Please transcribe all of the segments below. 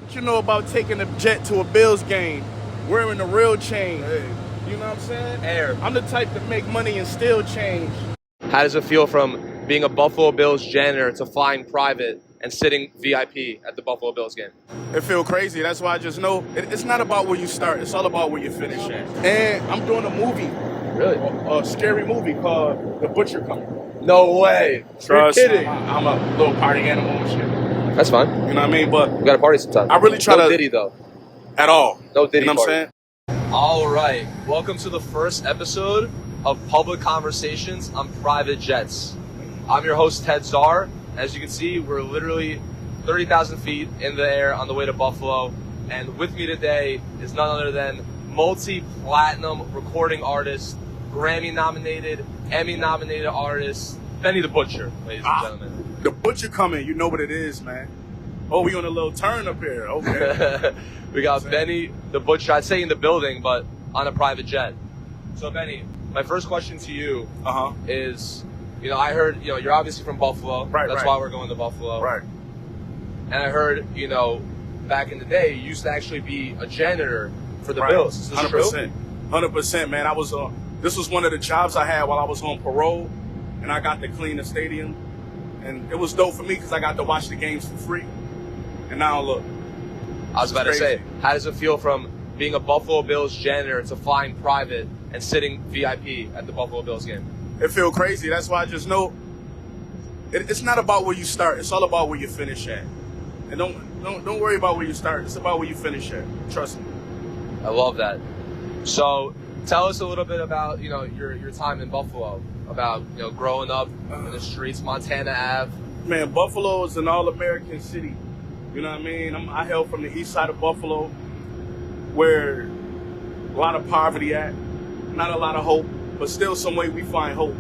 What you know about taking a jet to a Bills game, wearing a real chain? Hey. You know what I'm saying? Air. I'm the type to make money and still change. How does it feel from being a Buffalo Bills janitor to flying private and sitting VIP at the Buffalo Bills game? It feel crazy. That's why I just know it's not about where you start. It's all about where you finish at. And I'm doing a movie, Really? a scary movie called The Butcher Coming. No way. Trust You're kidding. I'm a little party animal and shit. That's fine. You know what I mean? But We got to party sometime. I really try no to... Diddy, though. At all. No Diddy You know what I'm party. saying? All right. Welcome to the first episode of Public Conversations on Private Jets. I'm your host, Ted Czar. As you can see, we're literally 30,000 feet in the air on the way to Buffalo. And with me today is none other than multi-platinum recording artist, Grammy-nominated, Emmy-nominated artist, Benny the Butcher, ladies and gentlemen. The Butcher Coming. You know what it is, man. Oh, we on a little turn up here. Okay. We got Benny the Butcher, I'd say in the building, but on a private jet. So, Benny, my first question to you is, I heard, you're obviously from Buffalo. Right, That's right. why we're going to Buffalo. Right. And I heard, back in the day, you used to actually be a janitor for the Bills. Is this 100%. true? 100%, man. I was this was one of the jobs I had while I was on parole, and I got to clean the stadium, and it was dope for me because I got to watch the games for free. And now look, I was about to it's say, crazy. how does it feel from being a Buffalo Bills janitor to flying private and sitting VIP at the Buffalo Bills game? It feel crazy. That's why I just know it's not about where you start. It's all about where you finish at. And don't worry about where you start. It's about where you finish at. Trust me. I love that. So, tell us a little bit about your time in Buffalo, about growing up in the streets, Montana Ave. Man, Buffalo is an all-American city. You know what I mean? I hail from the east side of Buffalo, where a lot of poverty at, not a lot of hope, but still some way we find hope.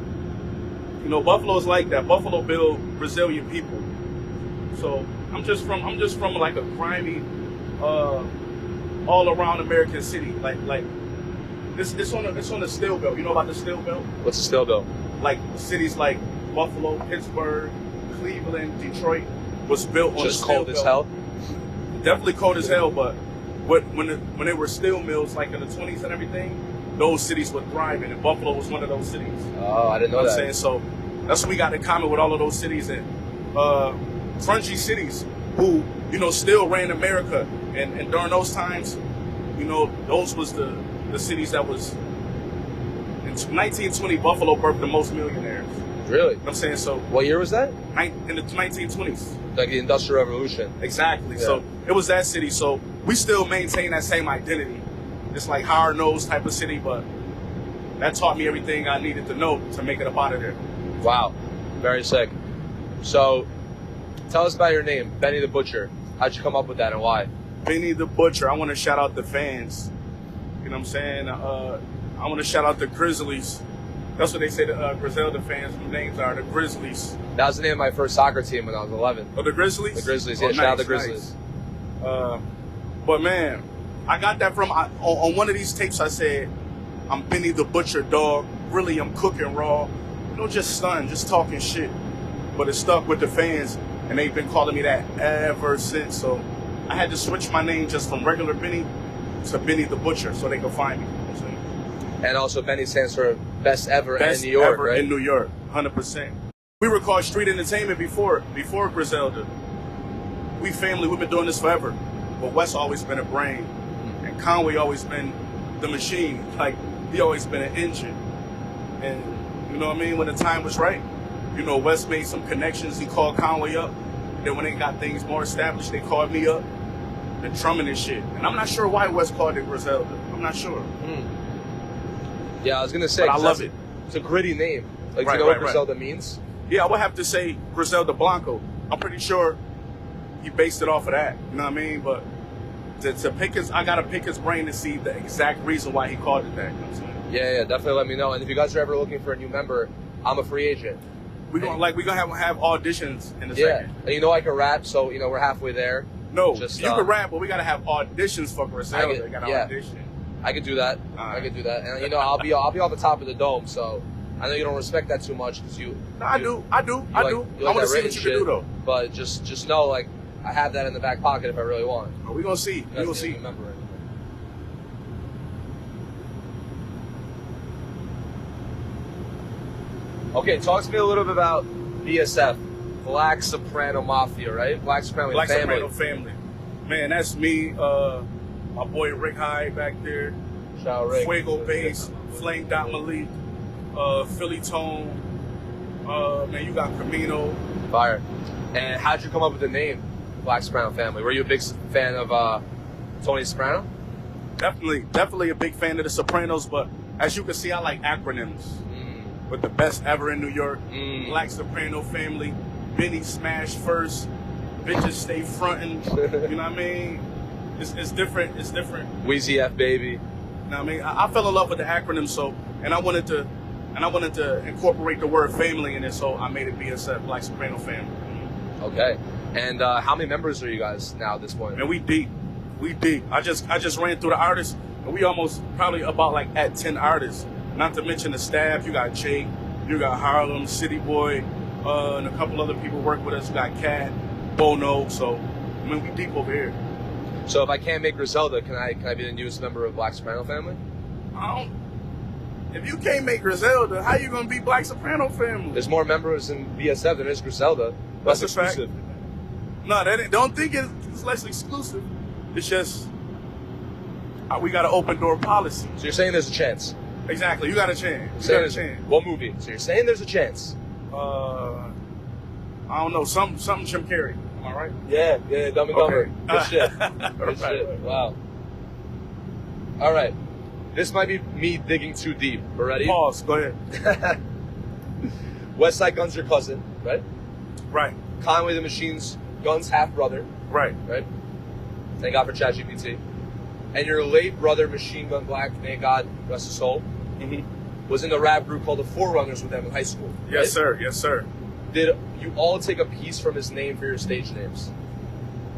Buffalo's like that. Buffalo build resilient people. So I'm just from like a grimy, all around American city. Like it's on the steel belt. You know about the steel belt? What's the steel bill? Like cities like Buffalo, Pittsburgh, Cleveland, Detroit was built on Just the steel cold belt. as hell? Definitely cold as hell, but when they were steel mills, like in the 20s and everything, those cities were thriving, and Buffalo was one of those cities. Oh, I didn't know You know what that. I'm saying? So that's what we got in common with all of those cities and grungy cities who, still ran America. And during those times, those was the cities that was... In 1920, Buffalo birthed the most millionaires. Really? You know what I'm saying? So What year was that? in the 1920s. Like the Industrial Revolution. Exactly. Yeah. So it was that city. So we still maintain that same identity. It's like hard-nosed type of city, but that taught me everything I needed to know to make it up out of there. Wow. Very sick. So, tell us about your name, Benny the Butcher. How'd you come up with that and why? Benny the Butcher. I want to shout out the fans. You know what I'm saying? I want to shout out the Grizzlies. That's what they say, the Griselda fans. The names are the Grizzlies. That was the name of my first soccer team when I was 11. Oh, the Grizzlies? The Grizzlies, Oh, yeah. Shout out the nice, Grizzlies. nice. But man, I got that from on one of these tapes. I said, "I'm Benny the Butcher, dog. Really, I'm cooking raw. Just stunning, just talking shit." But it stuck with the fans, and they've been calling me that ever since. So I had to switch my name just from regular Benny to Benny the Butcher, so they could find me. You know what I'm saying? And also, Benny stands for Best Ever Best in New York, ever right? in New York, 100%. We were called Street Entertainment before Griselda. We family, we've been doing this forever. But Wes always been a brain, and Conway always been the machine. Like, he always been an engine. And, you know what I mean? When the time was right, Wes made some connections. He called Conway up. Then when they got things more established, they called me up. And drumming and shit. And I'm not sure why Wes called it Griselda. I'm not sure. Yeah, I was going to say. But I 'cause love that's- it. It's a gritty name. Like, do Right, you know what right, right. Griselda means? Yeah, I would have to say Griselda Blanco. I'm pretty sure he based it off of that. You know what I mean? But to pick I gotta pick his brain to see the exact reason why he called it that. You know what I'm saying? Yeah, definitely let me know. And if you guys are ever looking for a new member, I'm a free agent. We're gonna have auditions in a Yeah. second. And I can rap, so, we're halfway there. No, Just, you can rap, but we gotta have auditions for Griselda. We gotta audition. I could do that. All I right. could do that. And, I'll be on the top of the dome, so I know you don't respect that too much because you... No, I do. I You want like to that see written what you can do, though. But just know, like, I have that in the back pocket if I really want. Oh, we gonna see. We gonna see. Remember it. Okay, talk to me a little bit about BSF, Black Soprano Mafia, right? Black Soprano Black family. Soprano family. Man, that's me. My boy Rick High back there. Shout out Rick. Fuego Bass, Flame Dot Malik, Philly Tone. Man, you got Camino. Fire. And how'd you come up with the name Black Soprano Family? Were you a big fan of Tony Soprano? Definitely a big fan of the Sopranos, but as you can see, I like acronyms. With the best ever in New York, Black Soprano Family, Benny Smash First, bitches stay frontin'. You know what I mean? It's different. It's different. Wheezy F Baby. You know what I mean? I fell in love with the acronym, so and I wanted to incorporate the word family in it, so I made it BSF, Black Soprano Family. Okay. And how many members are you guys now at this point? Man, we deep. I just ran through the artists, and we almost probably about like at 10 artists. Not to mention the staff. You got Jake, you got Harlem, City Boy, and a couple other people work with us. You got Cat, Bono. So, I mean, we deep over here. So if I can't make Griselda, can I be the newest member of Black Soprano Family? If you can't make Griselda, how you gonna be Black Soprano Family? There's more members in BSF than there is Griselda. That's Less a fact. exclusive. No, don't think it's less exclusive. It's just we got an open door policy. So you're saying there's a chance? Exactly. You got a chance. You got a chance. What movie? So you're saying there's a chance? I don't know. Something Jim Carrey. Am I right? Yeah, Dumb and Dumber. Good shit. Good Right. shit. Wow. All right. This might be me digging too deep. But ready? Pause. Go ahead. West Side Gun's your cousin, right? Right. Conway the Machine's Gun's half brother, Right. right? Thank God for ChatGPT. And your late brother, Machine Gun Black, may God rest his soul, was in the rap group called the Forerunners with them in high school. Yes, right? sir. Yes, sir. Did you all take a piece from his name for your stage names?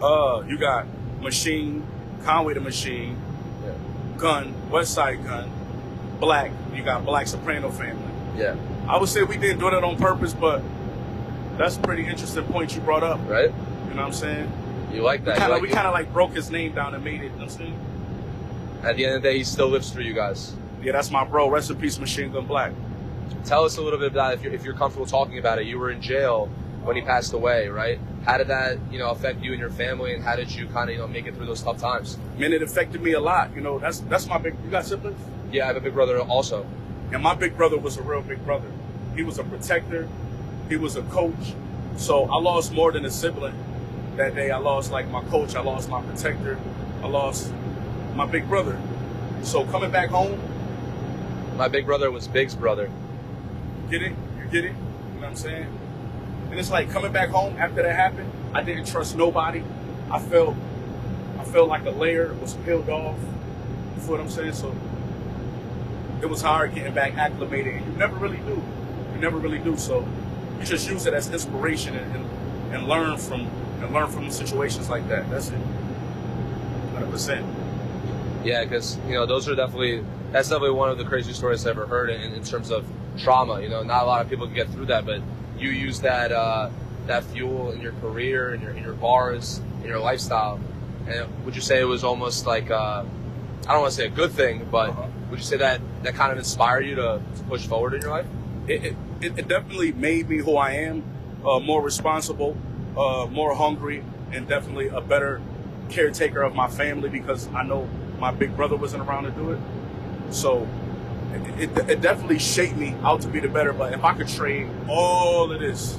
You got Machine, Conway the Machine, Yeah. Gun, West Side Gun, Black. You got Black Soprano Family. Yeah. I would say we didn't do that on purpose, but that's a pretty interesting point you brought up. Right? You know what I'm saying? You like that? We kind of like broke his name down and made it. You know what I'm saying? At the end of the day, he still lives through you guys. Yeah, that's my bro. Rest in peace, Machine Gun Black. Tell us a little bit about it if you're comfortable talking about it. You were in jail when he passed away, right? How did that, affect you and your family, and how did you kind of, make it through those tough times? Man, it affected me a lot. That's my big. You got siblings? Yeah, I have a big brother also. And my big brother was a real big brother. He was a protector. He was a coach. So I lost more than a sibling that day. I lost like my coach. I lost my protector. I lost my big brother. So coming back home. My big brother was Big's brother. Get it? You get it? You know what I'm saying? And it's like coming back home after that happened, I didn't trust nobody. I felt like a layer was peeled off. You feel what I'm saying? So it was hard getting back acclimated, and you never really do. You never really do. So you just use it as inspiration and learn from situations like that. That's it. 100%. Yeah, because that's definitely one of the crazy stories I've ever heard in terms of trauma. Not a lot of people can get through that, but you use that fuel in your career, in your bars, in your lifestyle. And would you say it was almost like I don't want to say a good thing, but would you say that kind of inspired you to push forward in your life? It definitely made me who I am, more responsible, more hungry, and definitely a better caretaker of my family, because I know my big brother wasn't around to do it. So it definitely shaped me out to be the better. But if I could trade all of this,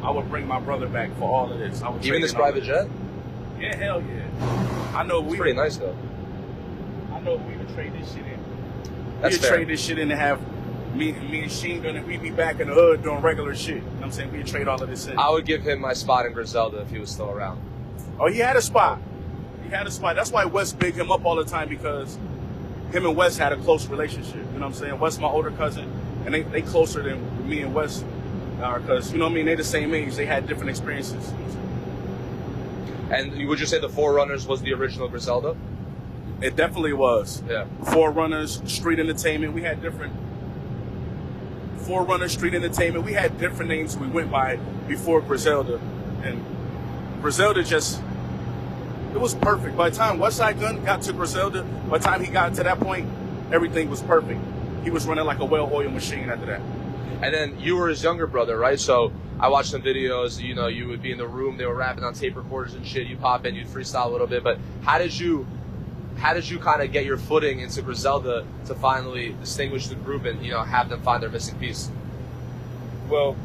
I would bring my brother back for all of this. I would Even this private jet? Yeah, hell yeah. I know it's pretty nice though. I know we would trade this shit in. That's We'd fair. trade this shit in and have me and Sheen done it. We'd be back in the hood doing regular shit. You know what I'm saying? We'd trade all of this in. I would give him my spot in Griselda if he was still around. Oh, he had a spot. He had a spot. That's why Wes bigged him up all the time, because him and Wes had a close relationship. You know what I'm saying? Wes my older cousin, and they closer than me and Wes are, because, you know what I mean? They the same age. They had different experiences. And would you say the Forerunners was the original Griselda? It definitely was. Yeah. Forerunners, Street Entertainment. We had different Forerunners, Street Entertainment. We had different names we went by before Griselda. And Griselda just, it was perfect. By the time Westside Gun got to Griselda, by the time he got to that point, everything was perfect. He was running like a well-oiled machine after that. And then you were his younger brother, right? So I watched some videos, you know, you would be in the room, they were rapping on tape recorders and shit, you pop in, you'd freestyle a little bit, but how did you kind of get your footing into Griselda to finally distinguish the group and, you know, have them find their missing piece? Well,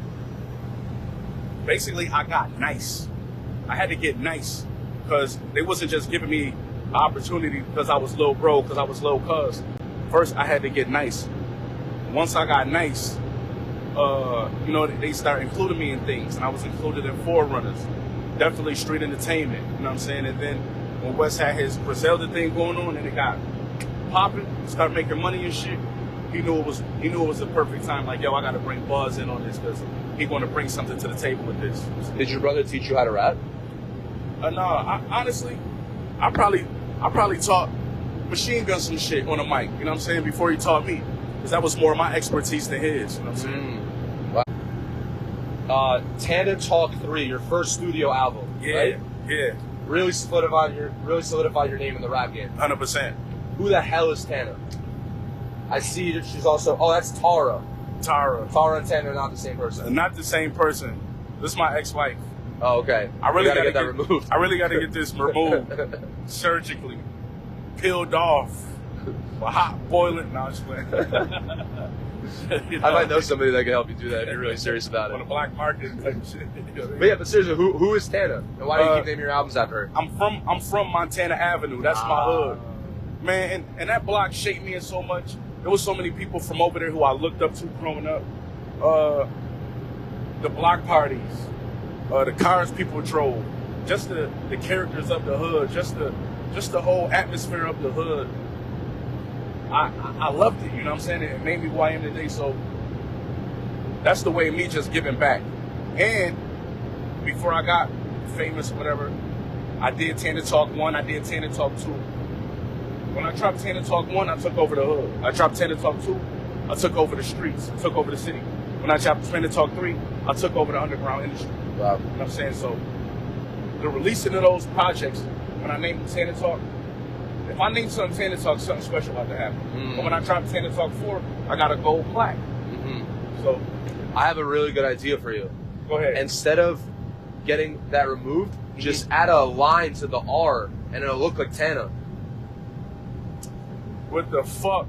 basically I got nice. I had to get nice because they wasn't just giving me an opportunity because I was low bro, because I was low cuz. First I had to get nice. Once I got nice, you know, they started including me in things, and I was included in Forerunners, definitely street entertainment, you know what I'm saying? And then when Wes had his Griselda thing going on and it got popping, started making money and shit, he knew it was the perfect time. Like, yo, I got to bring Buzz in on this because he going to bring something to the table with this. Did your brother teach you how to rap? No, honestly, I probably taught Machine Gun some shit on the mic, you know what I'm saying, before he taught me. Because that was more my expertise than his, you know what I'm saying? Tana Talk 3, your first studio album, right? Yeah. Really solidified your name in the rap game. 100%. Who the hell is Tana? I see that she's also, that's Tara. Tara. Tara and Tana are not the same person. Not the same person. This is my ex-wife. Oh, okay. I really gotta get that removed. I really gotta get this removed. Surgically. Peeled off. Hot boiling. No, I'm just playing. You know, I might know somebody that can help you do that if you're really serious about it. On the black market type of shit. You know, But yeah, but seriously, who is Tana? And why do you keep naming your albums after her? I'm from Montana Avenue. That's my hood. Man, and that block shaped me in so much. There was so many people from over there who I looked up to growing up. The block parties, the cars people drove, just the characters of the hood, just the whole atmosphere of the hood. I loved it, you know what I'm saying? It made me who I am today, so that's the way of me just giving back. And before I got famous or whatever, I did Tana Talk 1, I did Tana Talk 2. When I dropped Tana Talk 1, I took over the hood. I dropped Tana Talk 2, I took over the streets, I took over the city. When I dropped Tana Talk 3, I took over the underground industry. Wow. You know what I'm saying? So the releasing of those projects, when I named Tana Talk, if I name something Tana Talk, something special about to happen. But when I dropped Tana Talk 4, I got a gold plaque. So I have a really good idea for you. Go ahead. Instead of getting that removed, just add a line to the R and it'll look like Tana. What the fuck?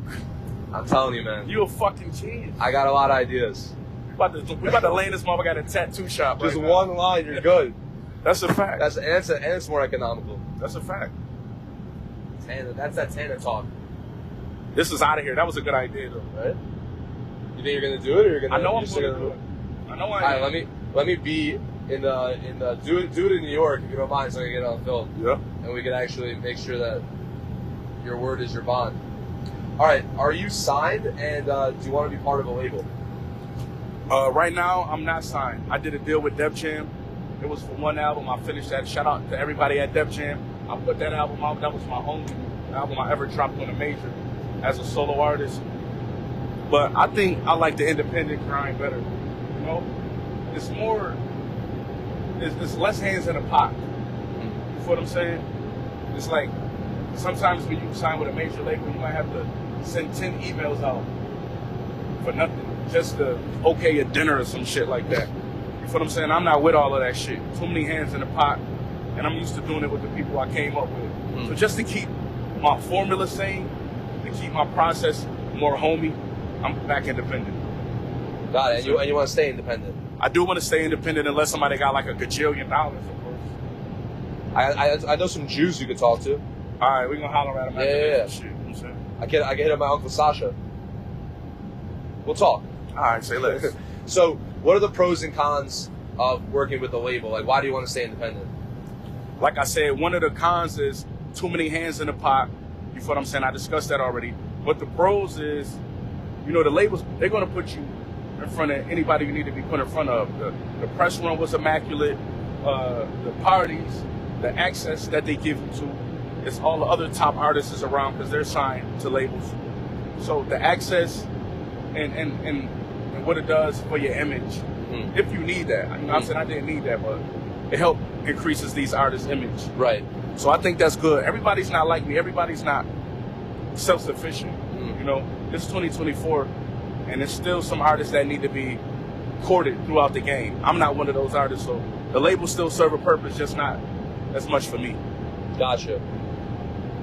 I'm telling you, man. You a fucking genius. I got a lot of ideas. We about to land this motherfucker at a tattoo shop. Just right one line, you're good. That's a fact. And it's more economical. That's a fact. Tana, that's that Tana Talk. This is out of here. That was a good idea, though. Right? You think you're gonna do it, or you're gonna? I know I'm gonna do it. I know I am. All right, let me be in the do it in New York if you don't mind, so I can get it on film. Yeah. And we can actually make sure that your word is your bond. All right, are you signed, and do you want to be part of a label? Right now, I'm not signed. I did a deal with Def Jam. It was for one album. I finished that. Shout out to everybody at Def Jam. I put that album out. That was my only album I ever dropped on a major as a solo artist. But I think I like the independent grind better. You know, it's more, it's less hands in a pot. You feel what I'm saying? It's like sometimes when you sign with a major label, you might have to send 10 emails out for nothing, just to okay a dinner or some shit like that. You feel what I'm saying? I'm not with all of that shit. Too many hands in the pot, and I'm used to doing it with the people I came up with. So just to keep my formula sane, to keep my process more homey, I'm back independent. Got it. And you want to stay independent? I do want to stay independent unless somebody got like $1 gajillion, of course. I know some Jews you could talk to. All right, we're gonna holler at them. Yeah. Shit, you know what I'm saying? I can hit up my Uncle Sasha. We'll talk. All right, say less. So, what are the pros and cons of working with a label? Like, why do you want to stay independent? Like I said, one of the cons is too many hands in the pot. You feel what I'm saying? I discussed that already. But the pros is, you know, the labels, they're going to put you in front of anybody you need to be put in front of. The press run was immaculate. The parties, the access that they give you to, it's all the other top artists around because they're signed to labels. So the access and what it does for your image, if you need that. You know what I'm saying? I didn't need that, but it helps increases these artists' image. Right. So I think that's good. Everybody's not like me. Everybody's not self-sufficient. You know, this is 2024, and there's still some artists that need to be courted throughout the game. I'm not one of those artists, so the labels still serve a purpose, just not as much for me. Gotcha.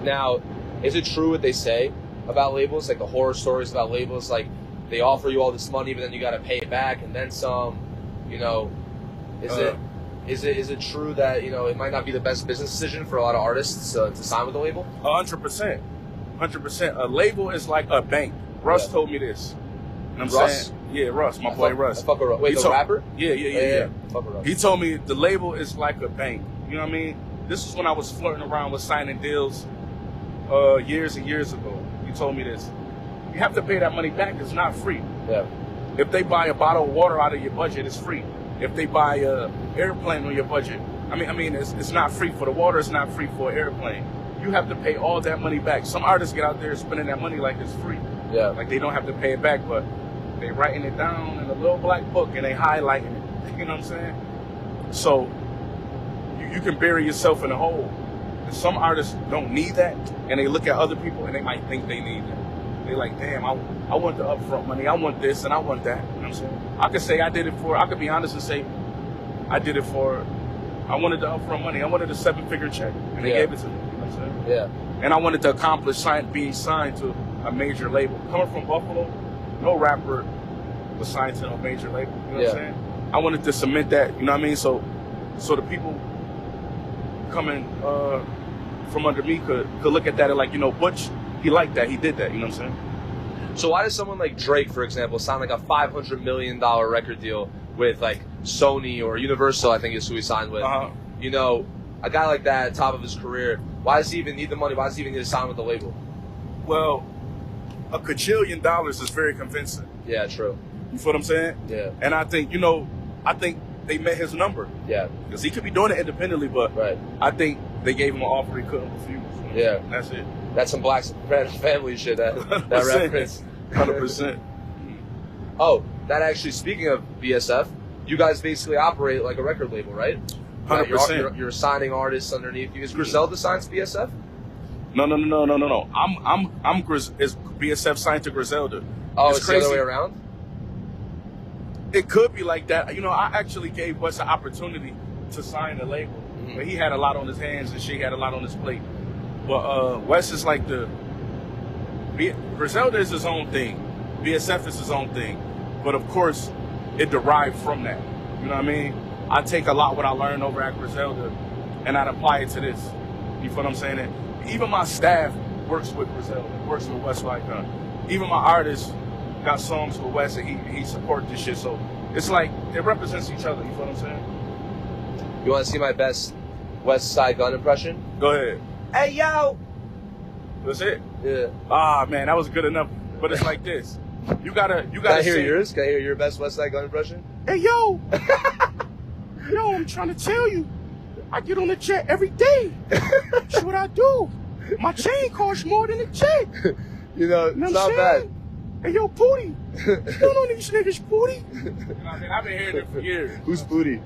Now, is it true what they say about labels, like the horror stories about labels, like they offer you all this money, but then you got to pay it back and then some? You know, is it true that, you know, it might not be the best business decision for a lot of artists to sign with a label? 100%. 100%. A label is like a bank. Russ told me this. You know what I'm Russ? saying? Yeah, Russ, my boy Russ. I fuck with Russ. Wait, the rapper? Yeah. Fuck with Russ. He told me the label is like a bank. You know what I mean? This is when I was flirting around with signing deals years and years ago. He told me this. You have to pay that money back. It's not free. Yeah. If they buy a bottle of water out of your budget, it's free. If they buy a airplane on your budget, I mean, it's not free for the water. It's not free for an airplane. You have to pay all that money back. Some artists get out there spending that money like it's free. Yeah. Like they don't have to pay it back, but they writing it down in a little black book and they highlighting it. You know what I'm saying? So you can bury yourself in a hole. And some artists don't need that, and they look at other people and they might think they need it. They like, damn, I want the upfront money. I want this and I want that. You know what I'm saying? I could say I could be honest and say I did it for, I wanted the upfront money. I wanted a 7-figure check, and they gave it to me. You know what I'm saying? Yeah. And I wanted to accomplish being signed to a major label. Coming from Buffalo, no rapper was signed to a major label. You know what I'm saying? I wanted to cement that. You know what I mean? So the people coming from under me could look at that and like, you know, Butch, he liked that. He did that. You know what I'm saying? So why does someone like Drake, for example, sign like a $500 million record deal with like Sony or Universal, I think is who he signed with? You know, a guy like that at the top of his career, why does he even need the money? Why does he even need to sign with the label? Well, $1 kajillion is very convincing. Yeah, true. You feel what I'm saying? Yeah. And I think, they met his number. Yeah. Because he could be doing it independently, but I think they gave him an offer he couldn't refuse. Yeah. That's it. That's some Black family shit, that reference. 100%. Oh, that actually, speaking of BSF, you guys basically operate like a record label, right? 100%. You're signing artists underneath you. Is Griselda signed to BSF? No. Is BSF signed to Griselda? Oh, it's the other way around? It could be like that. You know, I actually gave Wes an opportunity to sign a label. But he had a lot on his hands and she had a lot on his plate. But Wes is like Griselda is his own thing. BSF is his own thing. But of course, it derived from that. You know what I mean? I take a lot what I learned over at Griselda and I'd apply it to this. You feel what I'm saying? And even my staff works with Griselda, works with Wes Gun. Even my artists got songs with Wes and he supports this shit. So it's like it represents each other. You feel what I'm saying? You want to see my best West Side Gun impression? Go ahead. Hey, yo! That's it? Yeah. Ah, man, that was good enough. But it's like this. You gotta Can I hear yours? Can I hear your best West Side Gun impression? Hey, yo! Yo, I'm trying to tell you. I get on the jet every day. That's what I do. My chain costs more than a jet. You know, it's not bad. Hey, yo, Pootie. You don't know these niggas, Pootie. You know what I mean? I've been hearing it for years. Who's Pootie?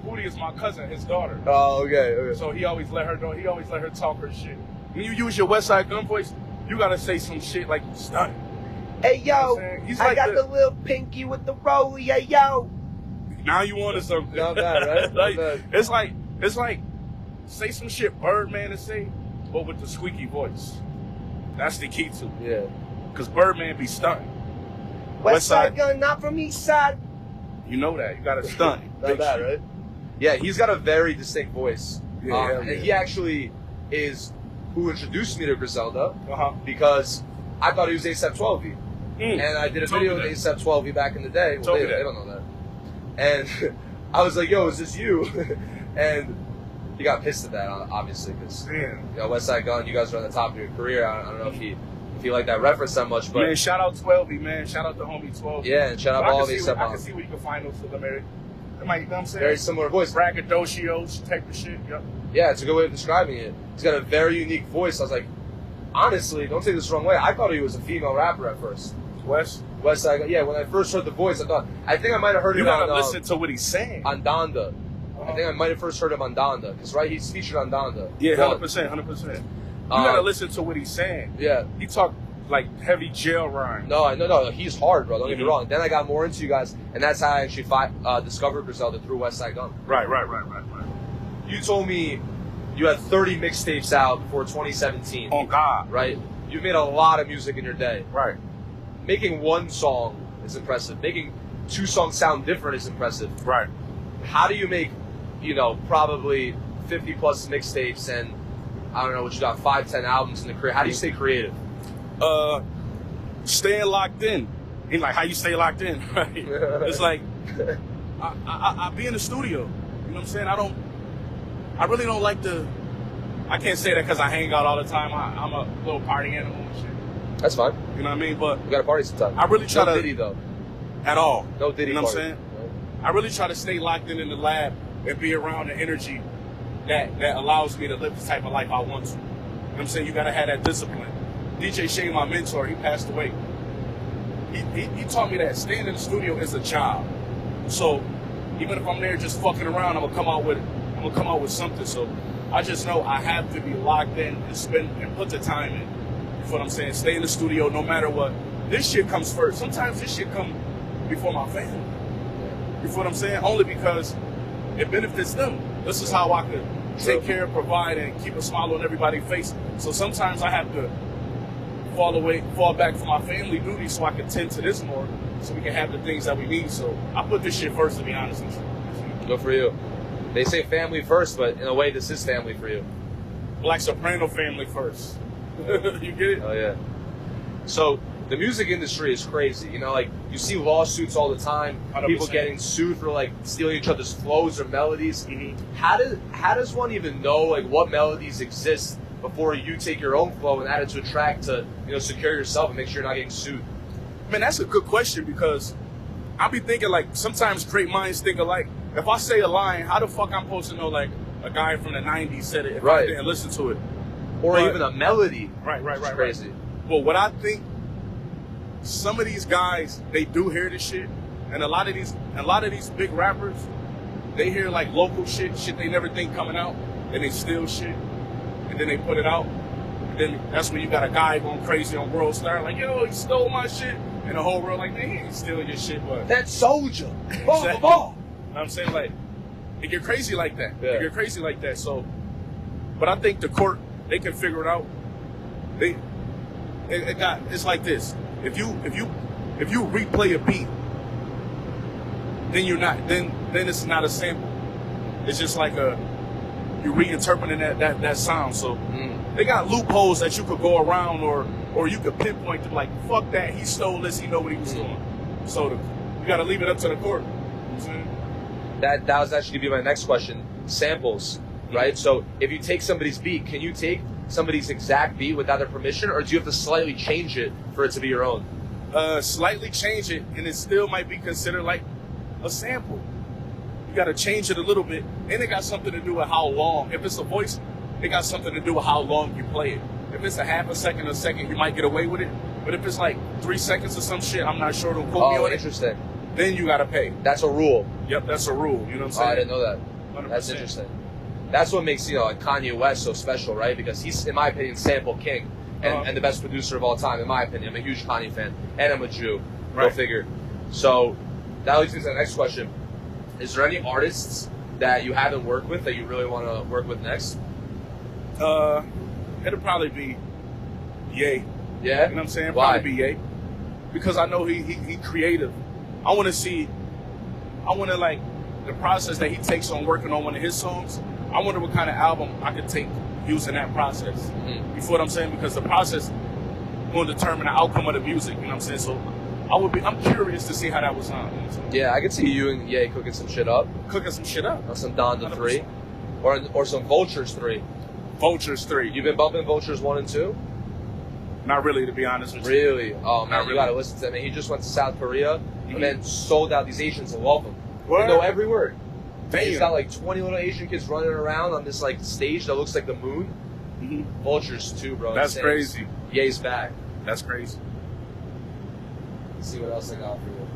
Pootie is my cousin, his daughter. Oh, okay. So he always let her know. He always let her talk her shit. When you use your West Side Gun voice, you gotta say some shit like you stunned. Hey, yo, you know I got the little pinky with the rollie, hey, yo. Now you wanted something. Not bad, right? Like, Not bad. It's like, say some shit Birdman to say, but with the squeaky voice. That's the key to it. Yeah. Because Birdman be stunting. West Side Gun, not from East Side. You know that. You gotta stunt. Not bad, right? Yeah, he's got a very distinct voice. Yeah, and he actually is who introduced me to Griselda Uh-huh. because I thought he was ASAP 12V. And I did a video with ASAP 12V back in the day. Well, they don't know that. And I was like, yo, is this you? And he got pissed at that, obviously, because West Side Gun, you guys are on the top of your career. I don't know if he liked that reference that much, but man, shout out 12V, man. Shout out to homie 12V. Yeah, and shout out all of ASAP. I can see where you can find those American. You know what I'm saying? Very similar voice. Braggadocios type of shit. Yep. Yeah, it's a good way of describing it. He's got a very unique voice. I was like, honestly, don't take this the wrong way. I thought he was a female rapper at first. West Side. Yeah, when I first heard the voice, I think I might have heard you it gotta on listen to what he's saying on Donda. I think I might have first heard him on Donda, because right, he's featured on Donda. Yeah, But, 100%. You gotta listen to what he's saying. Yeah. He talk like heavy jail rhyme. No, he's hard, bro. Don't get me wrong. Then I got more into you guys, and that's how I actually discovered Griselda through West Side Gun. Right. You told me you had 30 mixtapes out before 2017. On God. Right? You made a lot of music in your day. Right. Making one song is impressive. Making 2 songs sound different is impressive. Right. How do you make, probably 50 plus mixtapes and, I don't know, what you got, 5-10 albums in the career? How do you stay creative? Staying locked in. And like how you stay locked in, right? It's like I be in the studio. You know what I'm saying? I really don't like I can't say that because I hang out all the time. I'm a little party animal and shit. That's fine. You know what I mean? But We got to party sometime. I really try no to Diddy though. At all. No Diddy. You know what I'm party. saying? I really try to stay locked in the lab and be around the energy that allows me to live the type of life I want to. You know what I'm saying? You gotta have that discipline. DJ Shay, my mentor, he passed away. He taught me that staying in the studio is a job. So even if I'm there just fucking around, I'm gonna come out with something. So I just know I have to be locked in and put the time in. You know what I'm saying? Stay in the studio no matter what. This shit comes first. Sometimes this shit come before my family. You know what I'm saying? Only because it benefits them. This is how I could take care, provide, and keep a smile on everybody's face. So sometimes I have to fall back from my family duties so I can tend to this more, so we can have the things that we need. So I put this shit first, to be honest with you. Good for you. They say family first, but in a way, this is family for you. Black Soprano family first. You get it? Oh yeah. So the music industry is crazy. You see lawsuits all the time. 100%. People getting sued for stealing each other's flows or melodies. Mm-hmm. How does one even know what melodies exist before you take your own flow and add it to a track to secure yourself and make sure you're not getting sued? Man, that's a good question, because I be thinking sometimes great minds think alike. If I say a line, how the fuck I'm supposed to know a guy from the 90s said it if I didn't listen to it? Or even a melody. Right. Crazy. Well, what I think, some of these guys, they do hear this shit, and a lot of these big rappers, they hear local shit they never think coming out, and they steal shit, and then they put it out. And then that's when you got a guy going crazy on World Star, yo, he stole my shit, and the whole world man, he ain't stealing your shit, but that soldier. Exactly. You know what I'm saying? It get crazy like that. Yeah. It get crazy like that. So, but I think the court, they can figure it out. It's like this. If you replay a beat, then it's not a sample. It's just you're reinterpreting that sound. So they got loopholes that you could go around, or you could pinpoint to fuck that, he stole this, he know what he was doing. So you gotta leave it up to the court. You know what I'm saying? That was actually going to be my next question. Samples, right? So if you take somebody's beat, can you take somebody's exact beat without their permission, or do you have to slightly change it for it to be your own? Slightly change it, and it still might be considered a sample. You got to change it a little bit, and it got something to do with how long. If it's a voice, it got something to do with how long you play it. If it's a half a second or a second, you might get away with it. But if it's 3 seconds or some shit, I'm not sure. Don't quote me on interesting. it. Then you got to pay. That's a rule. Yep, that's a rule. You know what I'm saying? I didn't know that. 100%. That's interesting. That's what makes Kanye West so special, right? Because he's, in my opinion, sample king and the best producer of all time, in my opinion. I'm a huge Kanye fan, and I'm a Jew. Go Right. figure. So that leads me to the next question. Is there any artists that you haven't worked with that you really want to work with next? It'll probably be Ye. Yeah? You know what I'm saying? Why? Probably be Ye. Because I know he creative. I want to the process that he takes on working on one of his songs. I wonder what kind of album I could take using that process. Mm-hmm. You feel what I'm saying? Because the process will determine the outcome of the music. You know what I'm saying? So I'm curious to see how that would sound. You know what I'm saying? Yeah, I could see you and Ye cooking some shit up. Cooking some shit up. On some Donda 100%. 3. Or some Vultures 3. Vultures 3. You've been bumping Vultures 1 and 2? Not really, to be honest with you. Really? Oh, man, Not you really. gotta listen to him. He just went to South Korea Mhm. and then sold out. These Asians love him. Word? They know every word. Damn. He's got 20 little Asian kids running around on this stage that looks like the moon. Mhm. Vultures 2, bro. That's Insane. crazy. Ye's back. That's crazy. Let's see what else I got for you.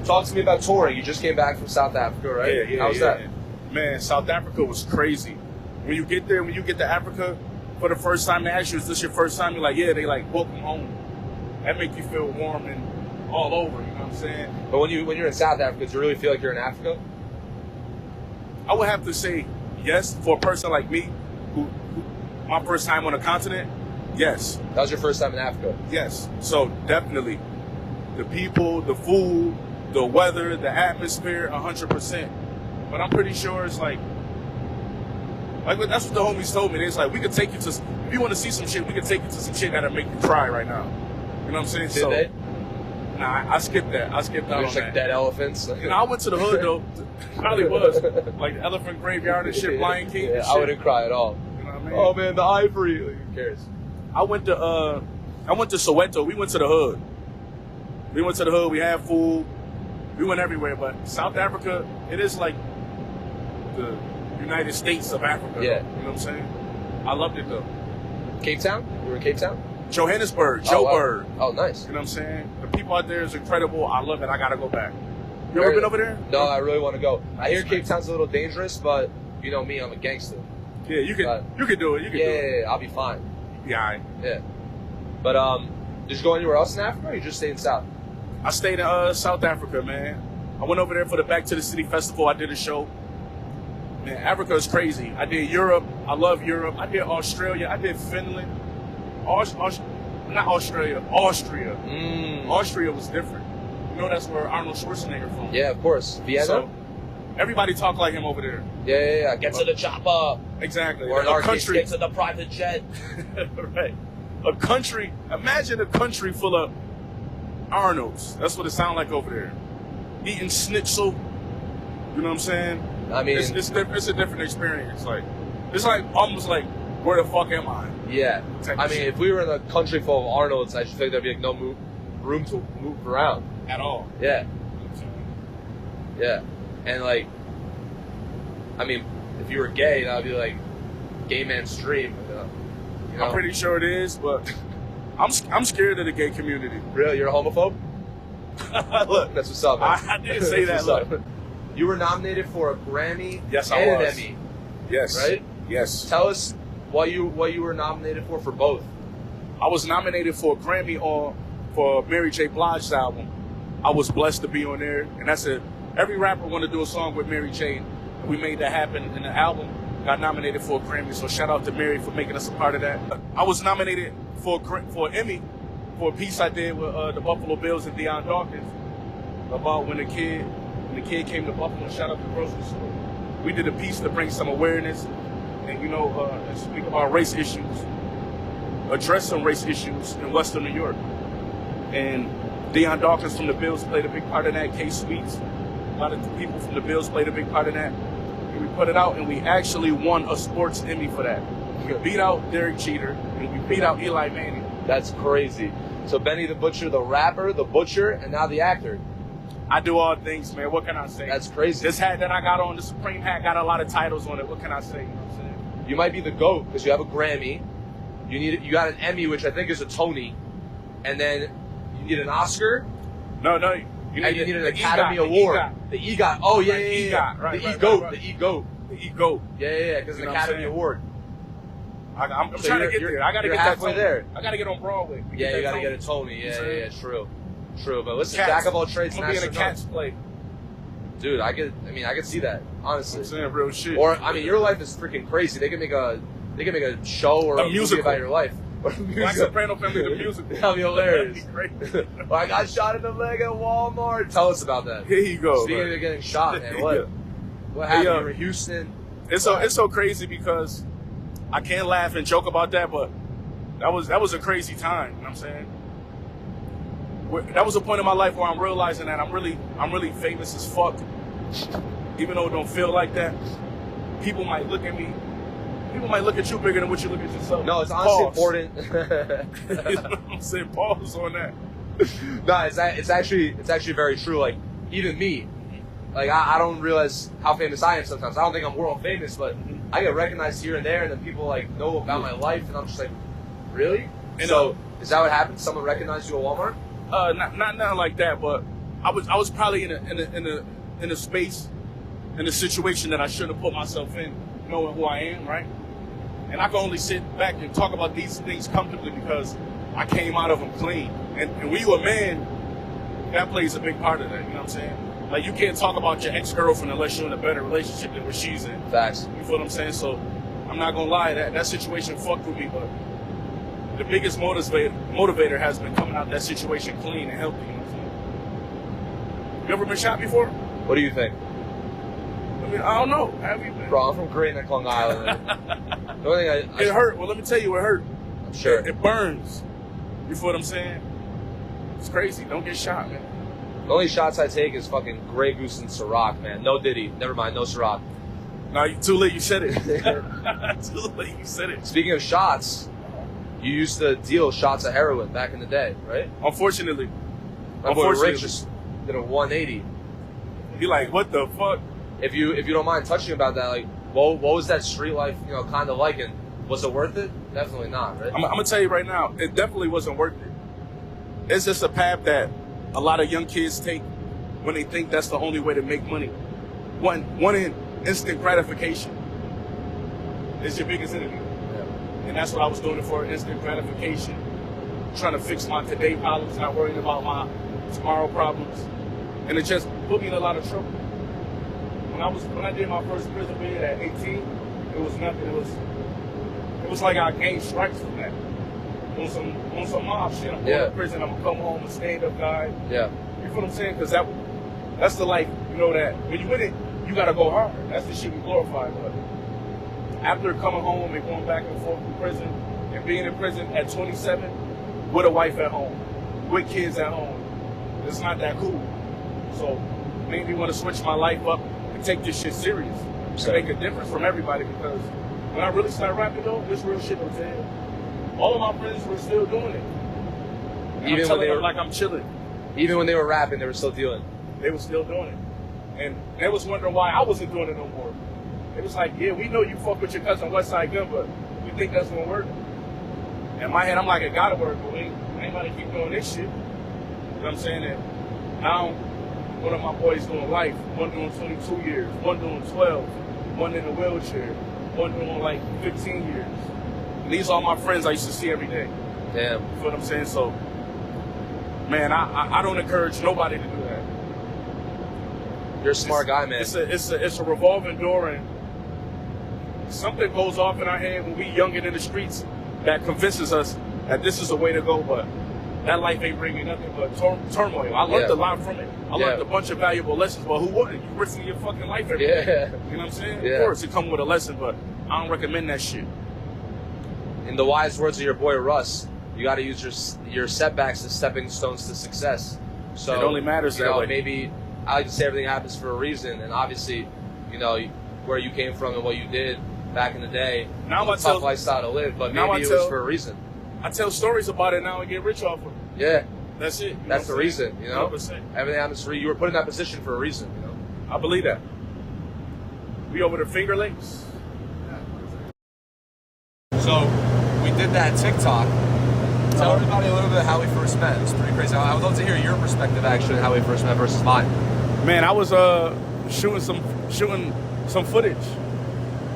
Talk to me about touring. You just came back from South Africa, right? Yeah. How was that? Man, South Africa was crazy. When you get there, when you get to Africa for the first time, they ask you, is this your first time? You're like, yeah. They like, welcome home. That make you feel warm and all over, you know what I'm saying? But when you're in South Africa, do you really feel like you're in Africa? I would have to say yes for a person like me, who my first time on a continent, yes. That was your first time in Africa? Yes. So definitely. The people, the food, the weather, the atmosphere, 100%. But I'm pretty sure it's like that's what the homies told me. It's like, we could take you to, if you want to see some shit, we could take you to some shit that'll make you cry right now. You know what I'm saying? Did they? Nah, I skipped that. I skipped out on There's like dead elephants. You know, I went to the hood though. Probably was like the elephant graveyard and shit, Lion King. Yeah, and shit. I wouldn't cry at all. You know what I mean? Oh man, the ivory. Like, who cares? I went to Soweto. We went to the hood. We had food. We went everywhere. But South Africa, it is like the United States of Africa. Yeah. You know what I'm saying? I loved it though. Cape Town? You were in Cape Town? Johannesburg, Oh, wow. Joburg. Oh, nice. You know what I'm saying? The people out there is incredible. I love it. I gotta go back. You ever been over there? No, I really want to go. I hear Nice. Cape Town's a little dangerous, but you know me, I'm a gangster. Yeah, you could do it. You could do it. Yeah, I'll be fine. Yeah, all right. Yeah. But did you go anywhere else in Africa, or you just stayed in South? I stayed in South Africa, man. I went over there for the Back to the City Festival. I did a show. Man, Africa is crazy. I did Europe. I love Europe. I did Australia. I did Finland. Not Australia. Austria. Austria was different. You know that's where Arnold Schwarzenegger from. Yeah, of course. Vienna? So, everybody talk like him over there. Yeah. Get to the chopper. Exactly. Or in our case, get to the private jet. Right. A country. Imagine a country full of Arnolds. That's what it sounds like over there. Eating schnitzel. You know what I'm saying? I mean, it's a different experience. Like, it's like almost like, where the fuck am I? Yeah. Type I of mean, shit. if we were in a country full of Arnolds, I just think there'd be like no room to move around. At all. Yeah. Yeah. And like, I mean, if you were gay, that would be like gay man's dream. You know? I'm pretty sure it is, but I'm scared of the gay community. Really? You're a homophobe? Look, That's what's up, man. I didn't say that. That's what's Look. up. You were nominated for a Grammy Yes, I and was. an Emmy, Yes. right? Yes. Tell us what you were nominated for both. I was nominated for a Grammy for Mary J. Blige's album. I was blessed to be on there, and that's it. Every rapper want to do a song with Mary J. And we made that happen, and the album got nominated for a Grammy. So shout out to Mary for making us a part of that. I was nominated for an Emmy for a piece I did with the Buffalo Bills and Deion Dawkins about when the kid came to Buffalo and shot up the grocery store. We did a piece to bring some awareness and and speak about race issues, address some race issues in Western New York. And Deion Dawkins from the Bills played a big part of that. K Sweets, a lot of the people from the Bills played a big part of that. And we put it out, and we actually won a sports Emmy for that. We beat out Derek Jeter, and we beat out Eli Manning. That's crazy. So Benny the Butcher, the rapper, the butcher, and now the actor. I do all things, man. What can I say? That's crazy. This hat that I got on, the Supreme hat, got a lot of titles on it. What can I say? You know what I'm saying? You might be the GOAT because you have a Grammy. You got an Emmy, which I think is a Tony, and then you need an Oscar. No. You need an Academy Award. The EGOT. Oh yeah, EGOT, right, the right, EGOT. right. The EGOT. The ego. Yeah. Because You an know what I'm Academy saying? Award. I'm So trying to get you're- there. I gotta you're get that halfway Tony. there. I gotta get on Broadway. Yeah, you gotta get a Tony. Yeah. True. But listen, Jack of all trades, I'm gonna be in a master Cats of none. play. Dude, I could see that honestly. I'm saying real shit. Or I mean, your life is freaking crazy. They can make a show or a movie musical. about your life. Or a Black musical. Soprano Family, the musical. That'd be hilarious. That'd be great. Well, I got shot in the leg at Walmart. Tell us about that. Here you go. Speaking man. of getting shot, man, what Yeah. what happened? Hey, You were in Houston. It's so crazy because I can't laugh and joke about that, but that was a crazy time. You know what I'm saying? That was a point in my life where I'm realizing that I'm really famous as fuck. Even though it don't feel like that, people might look at me. People might look at you bigger than what you look at yourself. No, it's honestly Pause. important. You know what I'm saying? Pause on that. No, it's actually very true. Like even me, like I don't realize how famous I am sometimes. I don't think I'm world famous, but I get recognized here and there, and then people like know about my life, and I'm just like, really? And, So is that what happened? Someone recognized you at Walmart? Not like that, but I was probably in a space, in a situation that I shouldn't have put myself in, knowing who I am, right? And I can only sit back and talk about these things comfortably because I came out of them clean. And when you a man, that plays a big part of that, you know what I'm saying? Like, you can't talk about your ex-girlfriend unless you're in a better relationship than what she's in. Facts. You feel what I'm saying? So, I'm not gonna lie, that situation fucked with me, but the biggest motivator has been coming out that situation clean and healthy, you know what I'm saying? You ever been shot before? What do you think? I mean, I don't know. Have you been? Bro, I'm from Great Neck, Long Island. The only thing It hurt. Well, let me tell you, it hurt. I'm sure. It burns. You feel what I'm saying? It's crazy. Don't get shot, man. The only shots I take is fucking Grey Goose and Ciroc, man. No Diddy. Never mind, no Ciroc. Nah, you too late. You said it. Too late. You said it. Speaking of shots, you used to deal shots of heroin back in the day, right? Unfortunately. My boy Rick just did a 180. He like, what the fuck? If you don't mind touching about that, like, what was that street life, kind of like, and was it worth it? Definitely not, right? I'm gonna tell you right now, it definitely wasn't worth it. It's just a path that a lot of young kids take when they think that's the only way to make money. One in instant gratification is your biggest enemy. Yeah. And that's what I was doing it for, instant gratification. Trying to fix my today problems, not worrying about my tomorrow problems. And it just put me in a lot of trouble. When I did my first prison bid at 18, it was nothing. It was like I gained stripes from that. On some mob shit. I'm going to prison, I'm gonna come home a stand-up guy. Yeah. You feel what I'm saying? Because that's the life, that when you win it, you gotta go hard. That's the shit we glorify. But after coming home and going back and forth from prison and being in prison at 27 with a wife at home, with kids at home, it's not that cool. So made me want to switch my life up and take this shit serious and make a difference from everybody, because when I really started rapping though, this real shit was there. All of my friends were still doing it. And even when they were like, I'm chilling. Even when they were rapping, they were still dealing. They were still doing it. And they was wondering why I wasn't doing it no more. It was like, yeah, we know you fuck with your cousin Westside Gun, but we think that's gonna work. In my head, I'm like, it gotta work, but we ain't about to keep doing this shit. You know what I'm saying? And now, one of my boys doing life, one doing 22 years, one doing 12, one in a wheelchair, one doing like 15 years. And these are my friends I used to see every day. Damn. You feel what I'm saying? So, man, I don't encourage nobody to do that. You're a smart guy, man. It's a revolving door, and something goes off in our head when we youngin' in the streets that convinces us that this is the way to go, but that life ain't bringing nothing but turmoil. I learned a lot from it. I learned a bunch of valuable lessons, but who wouldn't? You risking your fucking life every day. You know what I'm saying? Yeah. Of course, it come with a lesson, but I don't recommend that shit. In the wise words of your boy Russ, you got to use your setbacks as stepping stones to success. So It only matters that way. Maybe I like to say everything happens for a reason, and obviously, where you came from and what you did back in the day, it's a tough lifestyle to live, but maybe it was for a reason. I tell stories about it now and get rich off of it. Yeah. That's it. That's the reason, 100%. Everything happens for you. You were put in that position for a reason, I believe that. We over the Finger Lakes. So, we did that TikTok. Tell everybody a little bit how we first met. It's pretty crazy. I would love to hear your perspective, actually, how we first met versus mine. Man, I was shooting some footage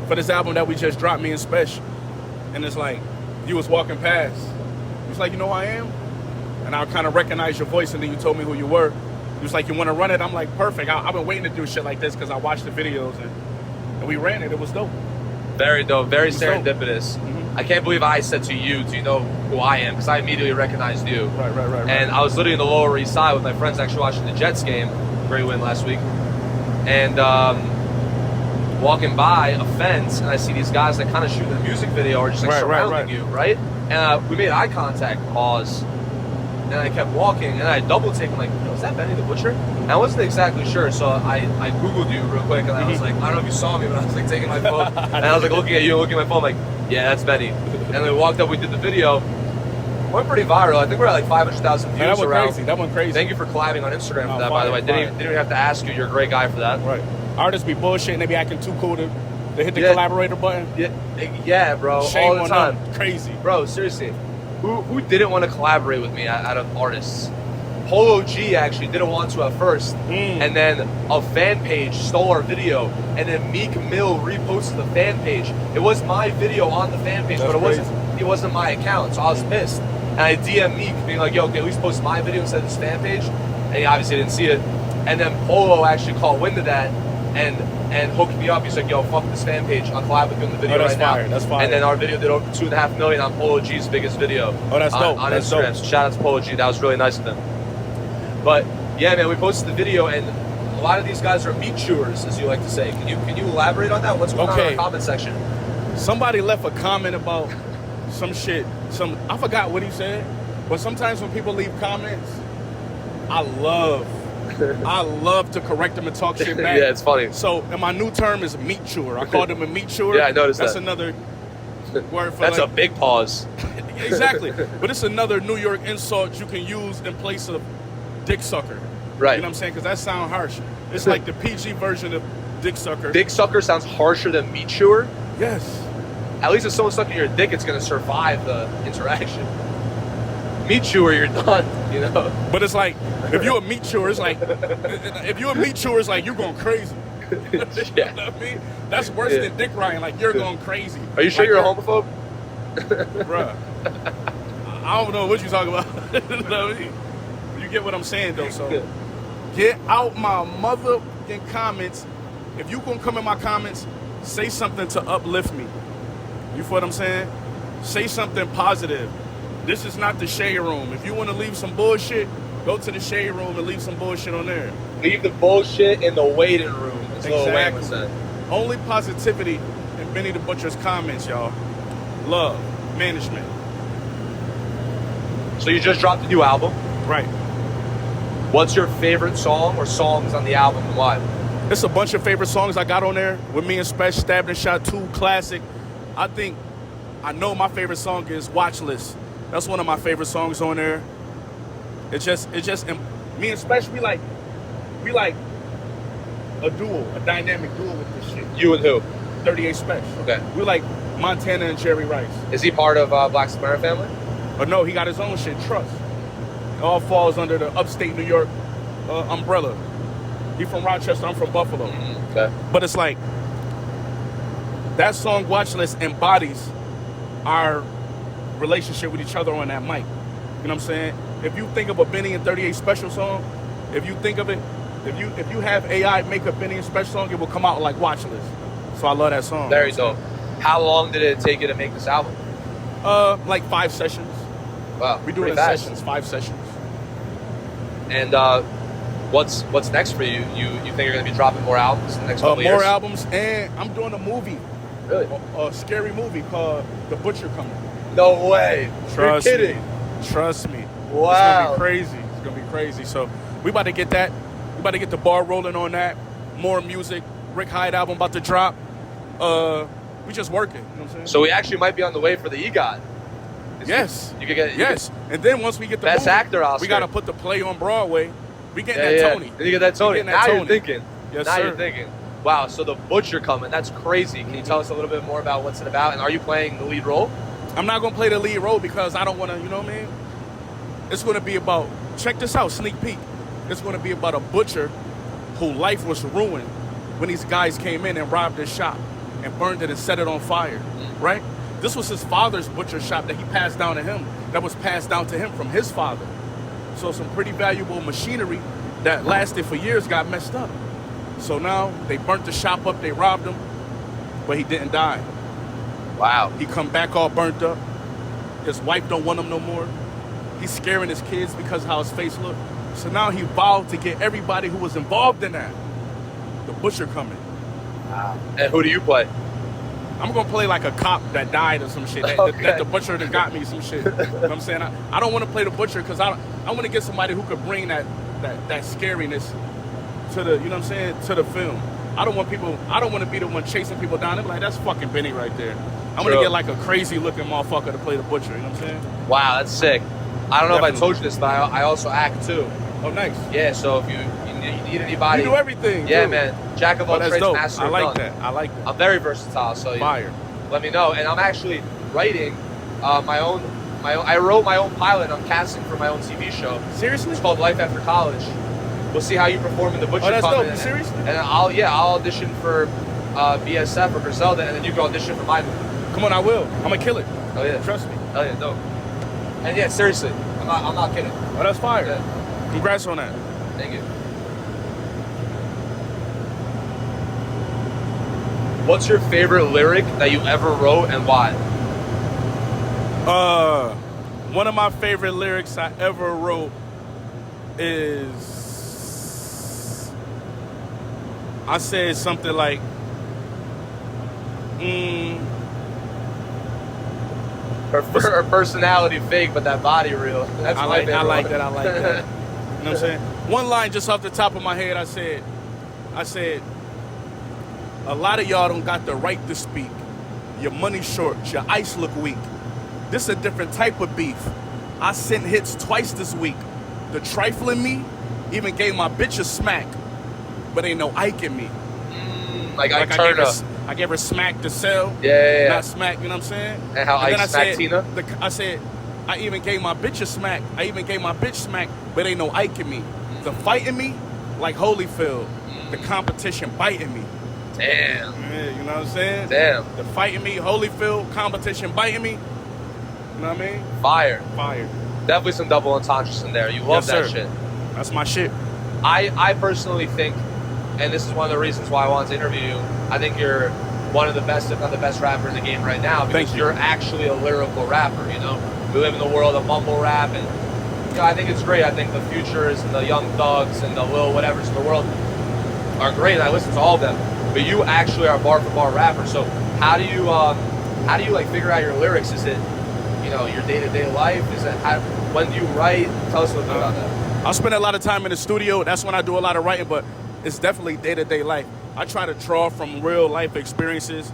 for this album that we just dropped, me and Special. And it's like, you was walking past. He was like, you know who I am? And I kind of recognized your voice, and then you told me who you were. He was like, you want to run it? I'm like, perfect. I've been waiting to do shit like this because I watched the videos, and we ran it. It was dope. Very dope. Very serendipitous. Mm-hmm. I can't believe I said to you, do you know who I am? Because I immediately recognized you. Right. And I was literally in the Lower East Side with my friends actually watching the Jets game. Great win last week. And walking by a fence, and I see these guys that kind of shoot a music video or just like surrounding you, right? And we made eye contact, pause. And I kept walking, and I double take. I'm like, is that Benny the Butcher? And I wasn't exactly sure, so I Googled you real quick, and I was like, I don't know if you saw me, but I was like taking my phone, and I was like looking at you, looking at my phone, like, yeah, that's Benny. And then we walked up, we did the video, went pretty viral. I think we're at like 500,000 views. That went crazy. Thank you for collabing on Instagram for that, by the way. Didn't even have to ask you. You're a great guy for that. Right. Artists be bullshitting. They be acting too cool to hit the collaborator button. Yeah, bro. Shame all the on time. them. Crazy. Bro, seriously. Who didn't want to collaborate with me out of artists? Polo G actually didn't want to at first, and then a fan page stole our video, and then Meek Mill reposted the fan page. It was my video on the fan page, That's but crazy. it wasn't my account, so I was pissed. And I DM Meek, being like, yo, can at least post my video instead of this fan page? And he obviously didn't see it. And then Polo actually caught wind of that and hooked me up. He's like, yo, fuck this fan page. I'll collab with you in the video that's right fire. now. That's fire. And then our video did over 2.5 million on Polo G's biggest video. Oh, that's dope. On That's Instagram. dope. So shout out to Polo G. That was really nice of them. But yeah, man, we posted the video, and a lot of these guys are meat chewers, as you like to say. Can you elaborate on that? What's going on in the comment section? Somebody left a comment about some shit. I forgot what he said, but sometimes when people leave comments, I love to correct them and talk shit back. Yeah, it's funny. So, and my new term is meat chewer. I called him a meat chewer. Yeah, I noticed That's that. another word for That's like, a big pause. Exactly. But it's another New York insult you can use in place of dick sucker. Right. You know what I'm saying? Because that sounds harsh. It's like the PG version of dick sucker. Dick sucker sounds harsher than meat chewer. Yes. At least if someone's sucking your dick, it's gonna survive the interaction. Meat chewer, you're done, you know? But it's like, if you're a meat chewer, it's like, if you're a meat chewer, it's like you're going crazy. Yeah. You know what I mean? That's worse than dick riding. Like, you're going crazy. Are you sure like, you're a homophobe? Bruh. I don't know what you're talking about. You know what I mean? You get what I'm saying, though. So, get out my motherfucking comments. If you gonna come in my comments, say something to uplift me. You feel what I'm saying? Say something positive. This is not the shade room. If you want to leave some bullshit, go to the shade room and leave some bullshit on there. Leave the bullshit in the waiting room. That's Lil Wayne was saying. Only positivity in Benny the Butcher's comments, y'all. Love, management. So you just dropped a new album. Right. What's your favorite song or songs on the album and why? It's a bunch of favorite songs I got on there. With me and Spesh, Stabbed and Shot 2, classic. I know my favorite song is Watch List. That's one of my favorite songs on there. It's just, and me and Spesh, we like a duo, a dynamic duo with this shit. You and who? 38 Spesh. Okay. We like Montana and Jerry Rice. Is he part of Black Samara family? But no, he got his own shit, Trust. It all falls under the upstate New York umbrella. He from Rochester, I'm from Buffalo. Okay. But it's like, that song Watch List embodies our relationship with each other on that mic. You know what I'm saying? If you think of a Benny and 38 Special song, if you think of it, if you have AI make a Benny and Special song, it will come out like Watch List. So I love that song. Very dope. How long did it take you to make this album? Like 5 sessions. Wow. We do it in fast. sessions, 5 sessions. And what's next for you? You think you're gonna be dropping more albums in the next couple years? More albums, and I'm doing a movie. Really? A scary movie called The Butcher Coming. No way. Trust You're kidding. me. Trust me. Wow. It's gonna be crazy. It's gonna be crazy. So we about to get that. We about to get the ball rolling on that. More music. Rick Hyde album about to drop. We just working. You know what I'm saying? So we actually might be on the way for the EGOT. Yes. You could get Yes. And then once we get the Best movie, Actor Oscar. we gotta put the play on Broadway. We getting Yeah, that yeah. Tony. Then you get that Tony. We getting that Now Tony. you're thinking. Yes, now sir. you're thinking. Wow, so The Butcher Coming. That's crazy. Can you tell us a little bit more about what's it about? And are you playing the lead role? I'm not gonna play the lead role because I don't wanna, you know what I mean? It's gonna be about, check this out, sneak peek. It's gonna be about a butcher whose life was ruined when these guys came in and robbed his shop and burned it and set it on fire, right? This was his father's butcher shop that he passed down to him, that was passed down to him from his father. So some pretty valuable machinery that lasted for years got messed up. So now they burnt the shop up, they robbed him, but he didn't die. Wow. He come back all burnt up. His wife don't want him no more. He's scaring his kids because of how his face looked. So now he vowed to get everybody who was involved in that. The Butcher Coming. Wow. And who do you play? I'm gonna play like a cop that died or some shit. That the butcher that got me some shit. You know what I'm saying? I don't want to play the butcher because I want to get somebody who could bring that scariness to the, you know what I'm saying, to the film. I don't want to be the one chasing people down. They're like, that's fucking Benny right there. I'm gonna get like a crazy looking motherfucker to play the butcher. You know what I'm saying? Wow, that's sick. I don't know if I Definitely. told you this, but I also act too. Oh, nice. Yeah, so if you need anybody. You do everything. Yeah, dude. man. Jack of all that's trades, dope. master I of like none. that. I like that. I'm very versatile, so Fire. let me know. And I'm actually writing my own I wrote my own pilot. I'm casting for my own TV show. Seriously? It's called Life After College. We'll see how you perform in the Butcher Oh, that's Cup. dope. And, Seriously? And I'll audition for BSF or Griselda, and then you can audition for my movie. Come on, I will. I'm gonna kill it. Oh yeah. Trust me. Oh yeah, dope. And yeah, seriously, I'm not kidding. Oh, that's fire. Yeah. Congrats on that. Thank you. What's your favorite lyric that you ever wrote and why? One of my favorite lyrics I ever wrote is, I said something like, Her personality fake, but that body real. That's I my like favorite that. one. You know what I'm saying? One line just off the top of my head, I said, a lot of y'all don't got the right to speak. Your money short, your ice look weak. This a different type of beef. I sent hits twice this week. The trifling me even gave my bitch a smack, but ain't no Ike in me. Like I gave her smack to sell, Yeah. not smack. You know what I'm saying? And how then Ike smacked Tina? I said, I even gave my bitch a smack. I even gave my bitch smack, but ain't no Ike in me. The fighting me like Holyfield. The competition biting me. Damn. Yeah, you know what I'm saying? Damn. The fighting me, Holyfield, competition biting me. You know what I mean? Fire. Fire. Definitely some double entendres in there. You love Yes, that sir. shit. That's my shit. I personally think, and this is one of the reasons why I wanted to interview you, I think you're one of the best, if not the best rapper in the game right now, because Thank you. you're actually a lyrical rapper, you know? We live in the world of mumble rap, and you know, I think it's great. I think the Futures and the Young Thugs and the Lil Whatevers in the world are great, and I listen to all of them. But you actually are a bar for bar rapper. So how do you like figure out your lyrics? Is it, you know, your day-to-day life? Is it when do you write? Tell us a little bit about that. I spend a lot of time in the studio. That's when I do a lot of writing, but it's definitely day-to-day life. I try to draw from real life experiences,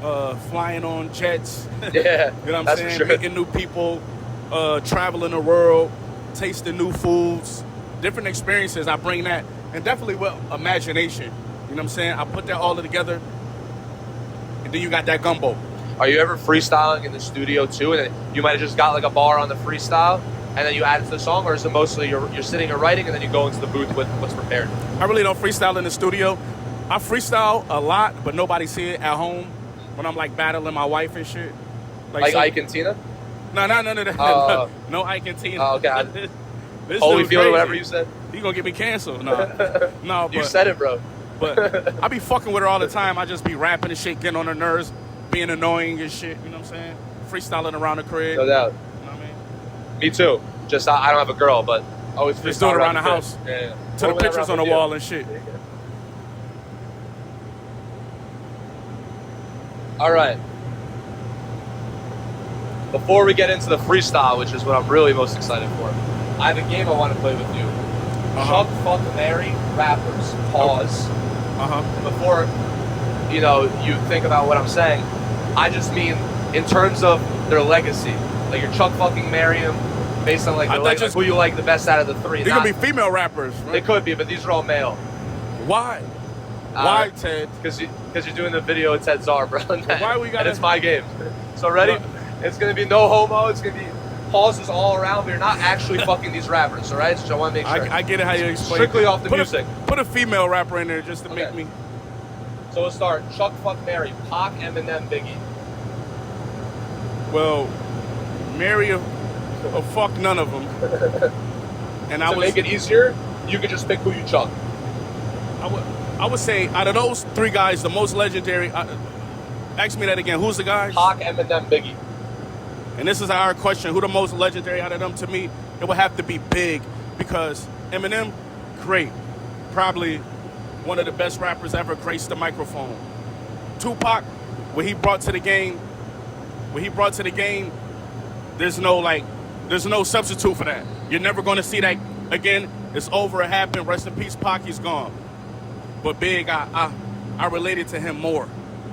flying on jets. Yeah, You know what I'm that's saying? for sure. Meeting new people, traveling the world, tasting new foods, different experiences. I bring that, and definitely with imagination. You know what I'm saying? I put that all together, and then you got that gumbo. Are you ever freestyling in the studio too, and then you might have just got like a bar on the freestyle, and then you add it to the song, or is it mostly you're sitting and writing, and then you go into the booth with what's prepared? I really don't freestyle in the studio. I freestyle a lot, but nobody see it at home when I'm like battling my wife and shit. Like so- Ike and Tina? No. No Ike and Tina. Oh, okay. This Holy dude feeling, crazy. whatever you said. You gonna get me canceled? No, no. You But, said it, bro. but I be fucking with her all the time. I just be rapping and shit, getting on her nerves, being annoying and shit. You know what I'm saying? Freestyling around the crib. No doubt. You know what I mean? Me too. Just I don't have a girl, but always Just do it freestyle around the crib. house. Yeah. To Or the whenever pictures I'm on the with you. wall and shit. All right. Before we get into the freestyle, which is what I'm really most excited for, I have a game I want to play with you. Chuck, fuck, marry, rappers. Pause. Before, you know, you think about what I'm saying, I just mean in terms of their legacy. Like you're Chuck fucking marry him based on like, I the thought like just- who you like the best out of the three. They Not- could be female rappers. They Right? could be, but these are all male. Why? Why, Ted? Because you're doing the video with Ted Czar, bro. And why we gotta- and it's my game. So ready? What? It's gonna be no homo. It's gonna be pauses all around. But you're not actually fucking these rappers, all right? So I want to make sure. I get it how you explain. Strictly off the Put music. Put a female rapper in there just to make Okay. me. So we'll start. Chuck, fuck, Mary, Pac, Eminem, Biggie. Well, marry a fuck none of them. And To make it easier, you could just pick who you chuck. I would say out of those three guys, the most legendary. Ask me that again. Who's the guys? Pac, Eminem, Biggie. And this is our question: who the most legendary out of them? To me, it would have to be Big, because Eminem, great, probably one of the best rappers ever graced the microphone. Tupac, what he brought to the game, there's no substitute for that. You're never going to see that again. It's over. It happened. Rest in peace, Pac. He's gone. But Big, I related to him more.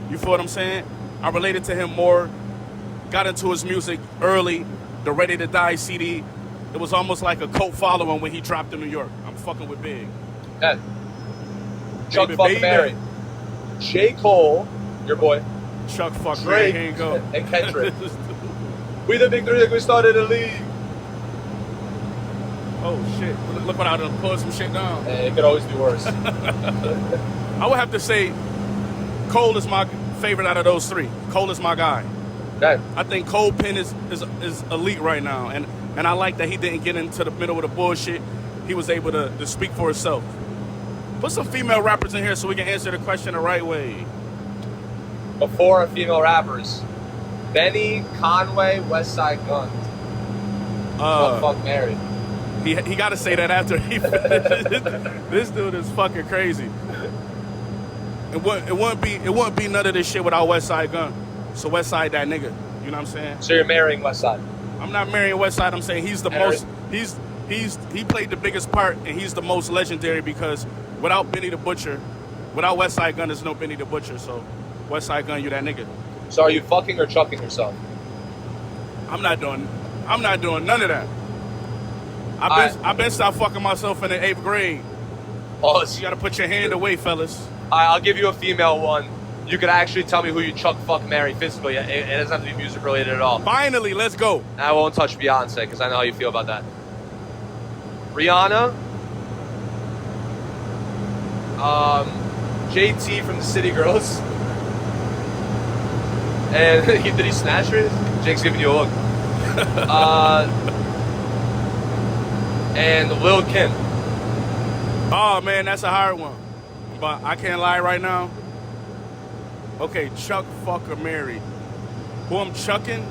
You feel what I'm saying? I related to him more. Got into his music early. The Ready to Die CD. It was almost like a cult following when he dropped in New York. I'm fucking with Big. Yeah. Chuck, Baby, fuck, baby. Mary. J. Cole, your boy, Chuck, fuck, Drake, man, here you go. and Kendrick. We the big three that we started the league. Oh shit! Look what I done pulled some shit down. Hey, it could always be worse. I would have to say Cole is my favorite out of those three. Cole is my guy. Okay. I think Cole Penn is elite right now, and I like that he didn't get into the middle of the bullshit. He was able to speak for himself. Put some female rappers in here so we can answer the question the right way. Before female rappers, Benny, Conway, Westside Gun. Fuck Mary. He got to say that after he finishes. This dude is fucking crazy. It wouldn't be none of this shit without Westside Gun. So Westside that nigga. You know what I'm saying? So you're marrying Westside? I'm not marrying Westside. I'm saying he's the most. He played the biggest part, and he's the most legendary because without Benny the Butcher, without Westside Gun, there's no Benny the Butcher. So Westside Gun, you that nigga. So are you fucking or chucking yourself? I'm not doing none of that. I've been stopped fucking myself in the 8th grade. Oh, You gotta put your hand away, fellas. I'll give you a female one. You can actually tell me who you chuck, fuck, marry physically. It doesn't have to be music related at all. Finally, let's go. I won't touch Beyonce because I know how you feel about that. Rihanna. JT from the City Girls. And did he snatch her? Jake's giving you a look. And Lil Kim. Oh man, that's a hard one. But I can't lie right now. Okay, chuck, fuck, or marry. Who I'm chucking?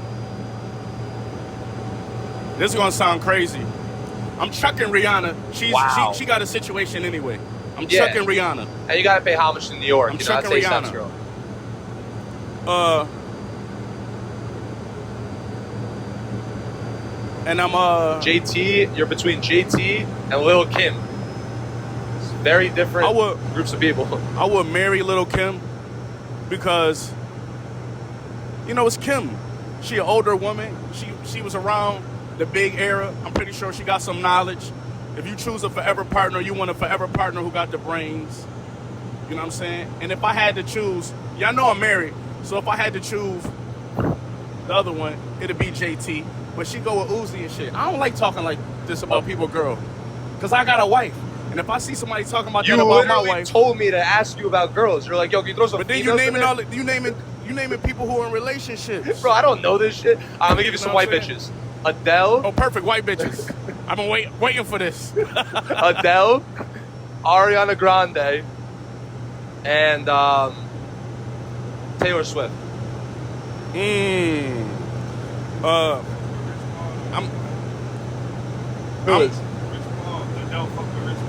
This is gonna sound crazy. I'm chucking Rihanna. Wow. She got a situation anyway. I'm Yeah. chucking Rihanna. And you gotta pay homage to New York. I'm you know, chucking that's Rihanna. girl. And I'm JT, you're between JT and Lil Kim. It's very different groups of people. I would marry Lil Kim because it's Kim. She an older woman. She was around the big era. I'm pretty sure she got some knowledge. If you choose a forever partner, you want a forever partner who got the brains. You know what I'm saying? And if I had to choose, y'all know I'm married, so if I had to choose the other one, it'd be JT. But she go with Uzi and shit. I don't like talking like this about people, girl, because I got a wife. And if I see somebody talking about that about my wife, told me to ask you about girls. You're like, yo, can you throw some? But then you naming people who are in relationships. Bro, I don't know this shit. I'm gonna give you some white bitches. Adele. Oh, perfect, white bitches. I've been waiting for this. Adele, Ariana Grande, and Taylor Swift.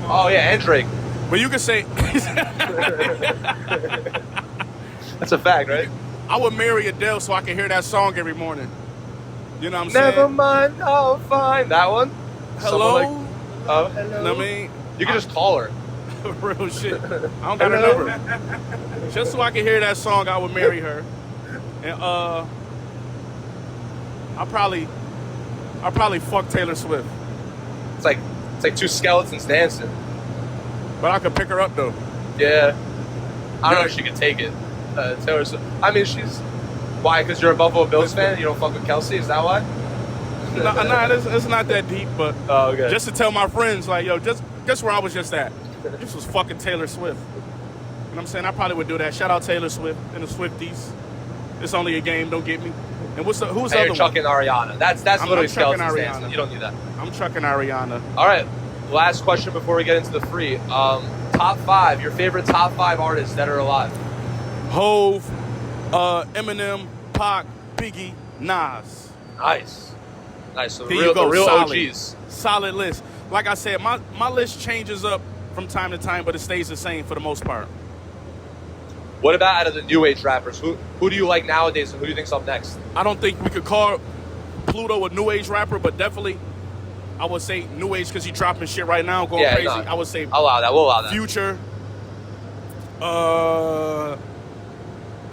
Oh yeah, and Drake. But you can say That's a fact, right? I would marry Adele so I can hear that song every morning. You know what I'm saying? Never mind, I'll find that one. Hello? Hello. I mean, You can just call her. real shit. I don't got her number. Just so I can hear that song, I would marry her. And I'll probably fuck Taylor Swift. It's like two skeletons dancing. But I could pick her up though. Yeah. I don't know if she could take it. Taylor Swift. I mean, she's... Why? Because you're a Buffalo Bills fan and you don't fuck with Kelsey? Is that why? Nah, it's not that deep, but Oh, okay. just to tell my friends, like, yo, just where I was just at. This was fucking Taylor Swift. You know what I'm saying? I probably would do that. Shout out Taylor Swift and the Swifties. It's only a game, don't get me. And who's the And other you're one? chucking Ariana. That's literally I'm chucking skeletons Ariana. dancing. You don't need that. I'm chucking Ariana. All right. Last question before we get into the free. Top 5. Your favorite top 5 artists that are alive. Hove, Eminem, Pac, Biggie, Nas. Nice. So There you go. the real Solid. OGs. Solid list. Like I said, my list changes up from time to time, but it stays the same for the most part. What about out of the new age rappers? Who do you like nowadays and who do you think's up next? I don't think we could call Pluto a new age rapper, but definitely I would say new age because he's dropping shit right now, going crazy. No. I would say We'll allow that. Future. I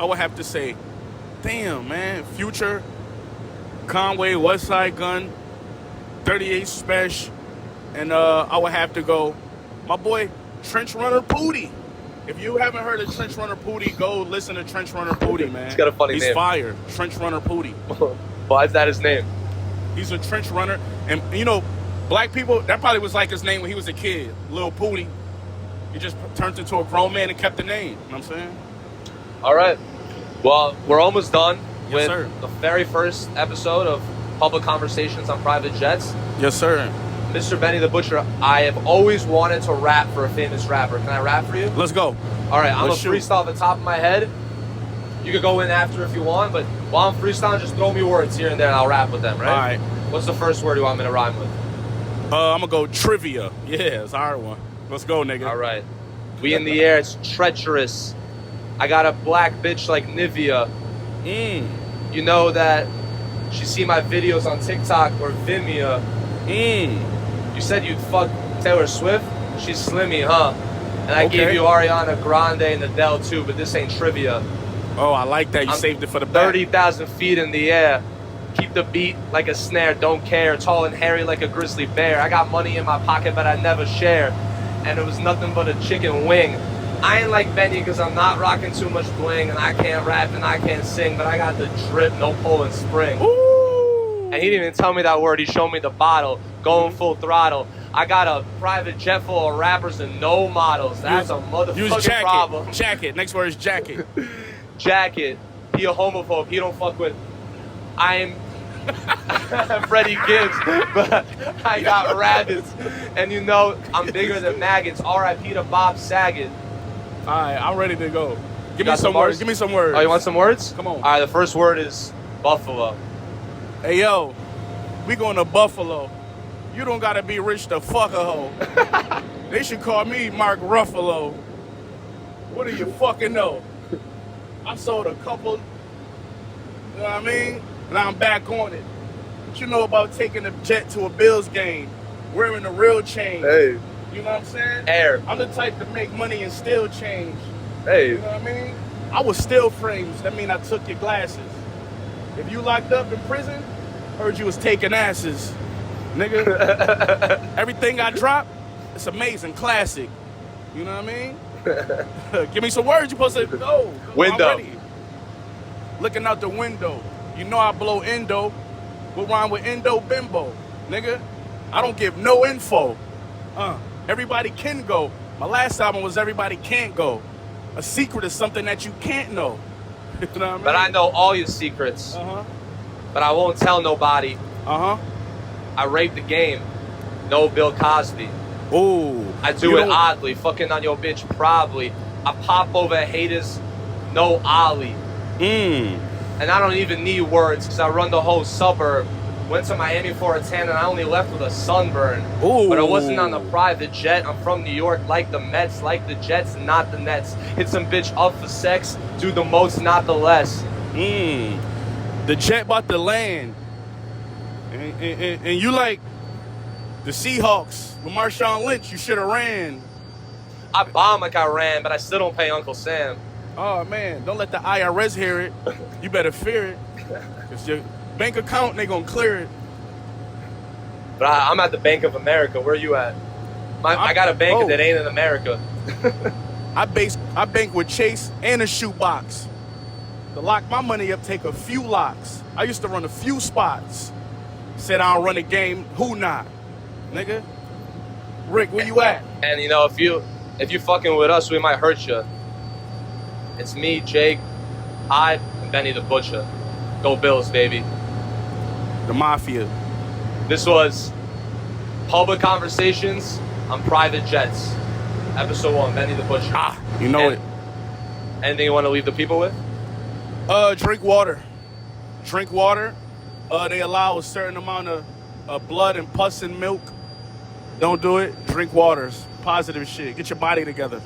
would have to say, damn, man, Future, Conway, Westside Gun, 38 Special, and I would have to go, my boy, Trench Runner Pootie. If you haven't heard of Trench Runner Pootie, go listen to Trench Runner Pootie, man. He's got a funny name. He's fire. Trench Runner Pootie. Why is that his name? He's a trench runner. And, you know, black people, that probably was like his name when he was a kid. Lil Pootie. He just turned into a grown man and kept the name. You know what I'm saying? All right. Well, we're almost done with sir. the very first episode of Public Conversations on Private Jets. Yes, sir. Mr. Benny the Butcher, I have always wanted to rap for a famous rapper. Can I rap for you? Let's go. All right, I'm Let's a freestyle at the top of my head. You could go in after if you want, but while I'm freestyling, just throw me words here and there and I'll rap with them, right? All right. What's the first word you want me to rhyme with? I'm going to go trivia. Yeah, it's a hard one. Let's go, nigga. All right. We in the air, it's treacherous. I got a black bitch like Nivea. You know that she see my videos on TikTok or Vimeo. You said you'd fuck Taylor Swift? She's Slimmy, huh? And I gave you Ariana Grande and Adele too, but this ain't trivia. Oh, I like that. You I'm saved it for the back. 30,000 feet in the air. Keep the beat like a snare, don't care. Tall and hairy like a grizzly bear. I got money in my pocket, but I never share. And it was nothing but a chicken wing. I ain't like Benny because I'm not rocking too much bling, and I can't rap and I can't sing, but I got the drip, no Poland Spring. Ooh. And he didn't even tell me that word. He showed me the bottle, going full throttle. I got a private jet full of rappers and no models. That's a Use motherfucking jacket. problem. Jacket. Next word is jacket. Jacket. He a homophobe. He don't fuck with. I'm Freddie Gibbs, but I got rabbits. And you know I'm bigger than maggots. R.I.P. to Bob Saget. All right, I'm ready to go. Give me got some some words. bars? Give me some words. Oh, you want some words? Come on. All right, the first word is buffalo. Hey, yo, we going to Buffalo. You don't got to be rich to fuck a hoe. They should call me Mark Ruffalo. What do you fucking know? I sold a couple, you know what I mean? And I'm back on it. What you know about taking a jet to a Bills game, wearing a real chain? Hey. You know what I'm saying? Air. I'm the type to make money and still change. Hey. You know what I mean? I was still frames. That mean I took your glasses. If you locked up in prison, heard you was taking asses. Nigga. Everything I drop, it's amazing, classic. You know what I mean? Give me some words. You supposed to go. Window. I'm ready. Looking out the window. You know I blow endo. What rhyme with endo bimbo? Nigga, I don't give no info. Everybody can go. My last album was Everybody Can't Go. A secret is something that you can't know. You know what I mean? But I know all your secrets. But I won't tell nobody. I rape the game. No Bill Cosby. Ooh. I do it oddly. Fucking on your bitch probably. I pop over haters. No Ollie. And I don't even need words because I run the whole suburb. Went to Miami for a tan and I only left with a sunburn. Ooh. But I wasn't on a private jet. I'm from New York like the Mets, like the Jets, not the Nets. Hit some bitch up for sex. Do the most, not the less. The jet about to land. And you like the Seahawks with Marshawn Lynch, you should have ran. I bomb like I ran, but I still don't pay Uncle Sam. Oh, man, don't let the IRS hear it. You better fear it. Because your bank account, they going to clear it. But I'm at the Bank of America. Where you at? I got a bank that ain't in America. I bank with Chase and a shoebox. To lock my money up, take a few locks. I used to run a few spots. Said I don't run a game, who not? Nigga. Rick, where you at? And you know, if you fucking with us, we might hurt you. It's me, Jake, I, and Benny the Butcher. Go Bills, baby. The Mafia. This was Public Conversations on Private Jets. Episode 1, Benny the Butcher. You know it. Anything you want to leave the people with? Drink water. Drink water. They allow a certain amount of blood and pus and milk. Don't do it. Drink waters. Positive shit. Get your body together.